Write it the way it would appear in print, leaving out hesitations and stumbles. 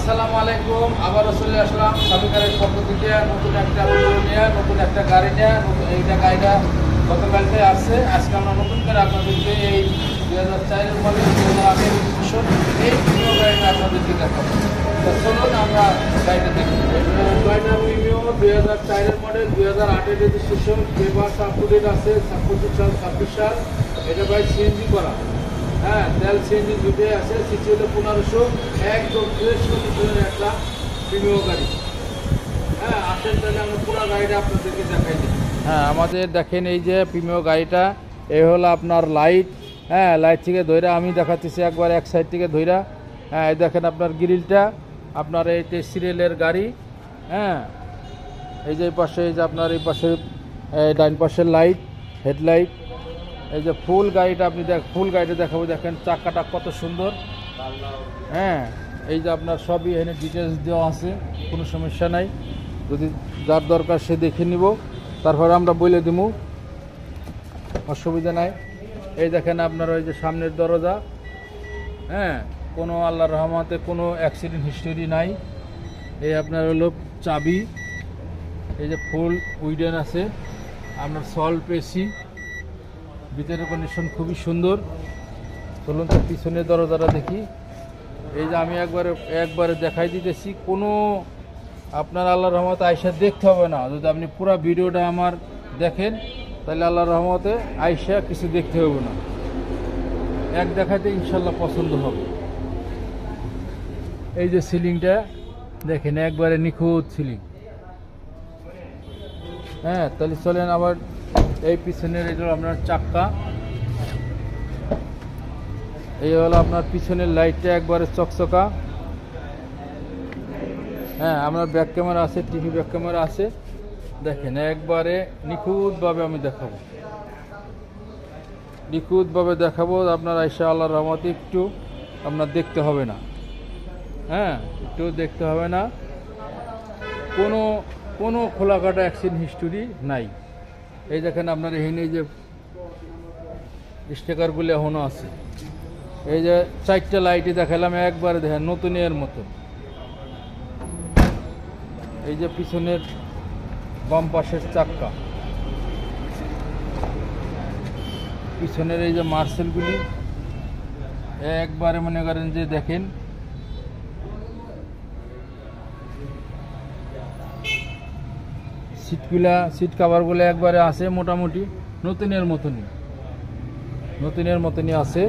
আসসালামু আলাইকুম। আবারও চলে আসলাম সাবিকারের পক্ষ থেকে নতুন একটা ভিডিও নিয়ে, নতুন একটা গাড়ি নিয়ে। এইটা গাড়িটা গতকালকে আসছে, আজকে আমরা নতুন করে আপনাদেরকে এই 2004-এর মডেল 2008-এর রেজিস্ট্রেশন এই প্রিমিয়াম গাড়িটা আপনাদেরকে দেখাবো। তো চলুন আমরা গাড়িটা দেখি। গাড়িটা প্রিমিয়াম 2004-এর মডেল 2008-এর registration, paper up to date আছে, 25 সাল। এটা ভাই সিএনজি করা, হ্যাঁ, তেল সিএনজি দুটোই আছে। সিসি হলো 1500, একদম ফ্রেশ কন্ডিশনের একটা প্রিমিয়াম গাড়ি। হ্যাঁ, আসেন তাহলে আমরা পুরো গাড়িটা আপনাদেরকে দেখাই দিই। হ্যাঁ, আমাদের দেখেন এই যে প্রিমিয়াম গাড়িটা, এই হলো আপনার লাইট। হ্যাঁ, লাইট থেকে ধইরা আমি দেখাচ্ছি একবার এক সাইড থেকে ধইরা। হ্যাঁ, এই দেখেন আপনার গ্রিলটা, আপনার এই সিরিয়ালের গাড়ি। হ্যাঁ, এই যে পাশে, এই যে আপনার এই পাশে ডাইন পাশের লাইট, হেডলাইট। এই যে ফুল গাড়িটা আপনি ফুল গাড়িটা দেখাবো, দেখেন চাকাটা কত সুন্দর। হ্যাঁ, এই যে আপনার সবই এখানে ডিটেলস দেওয়া আছে, কোনো সমস্যা নাই। যদি যার দরকার সে দেখে নিব, তারপরে আমরা বলে দেবো, অসুবিধা নাই। এই দেখেন আপনার ওই যে সামনের দরজা, হ্যাঁ, কোনো আল্লাহর রহমতে কোনো অ্যাক্সিডেন্ট হিস্টোরি নাই। এই আপনার হলো চাবি, এই যে ফুল উইডেন আছে, আপনার সল্ট এসি, ভিতরের কন্ডিশন খুবই সুন্দর। চলুন তো পিছনের দরজাটা দেখি। এই যে আমি একবারে দেখাই দিতেছি, কোনো আপনার আল্লাহর রহমতে আয়সা দেখতে হবে না। যদি আপনি পুরো ভিডিওটা আমার দেখেন, তাহলে আল্লাহর রহমতে আয়সা কিছু দেখতে হবে না, এক দেখাতে ইনশাল্লাহ পছন্দ হবে। এই যে সিলিংটা দেখেন, একবারে নিখুঁত সিলিং। হ্যাঁ, তাহলে চলেন আবার এই পিছনের এটা আপনার চাক্কা, এই হলো আপনার পিছনের লাইটটা একবারে চকচকা। হ্যাঁ, আপনার ব্যাক ক্যামেরা আছে, টিভি ব্যাক ক্যামেরা আছে। দেখেন একবারে নিখুঁতভাবে আমি দেখাবো, নিখুঁতভাবে দেখাবো। আপনার আয়সা আল্লাহর রহমতে একটু আপনার দেখতে হবে না, হ্যাঁ, একটু দেখতে হবে না। কোনো খোলাকাটা অ্যাক্সিডেন্ট হিস্টোরি নাই। এই দেখেন আপনার এখানে এই যে স্টিকারগুলো এখনও আছে। এই যে 4টা লাইটই দেখালাম, একবারে দেখেন নতুনের মতো। এই যে পিছনের বাম পাশের চাক্কা, পিছনের এই যে মার্সেলগুলি একবারে মনে করেন যে দেখেন, সিট কাভারগুলো একবারে আছে মোটামুটি নতুনের মতনই আছে।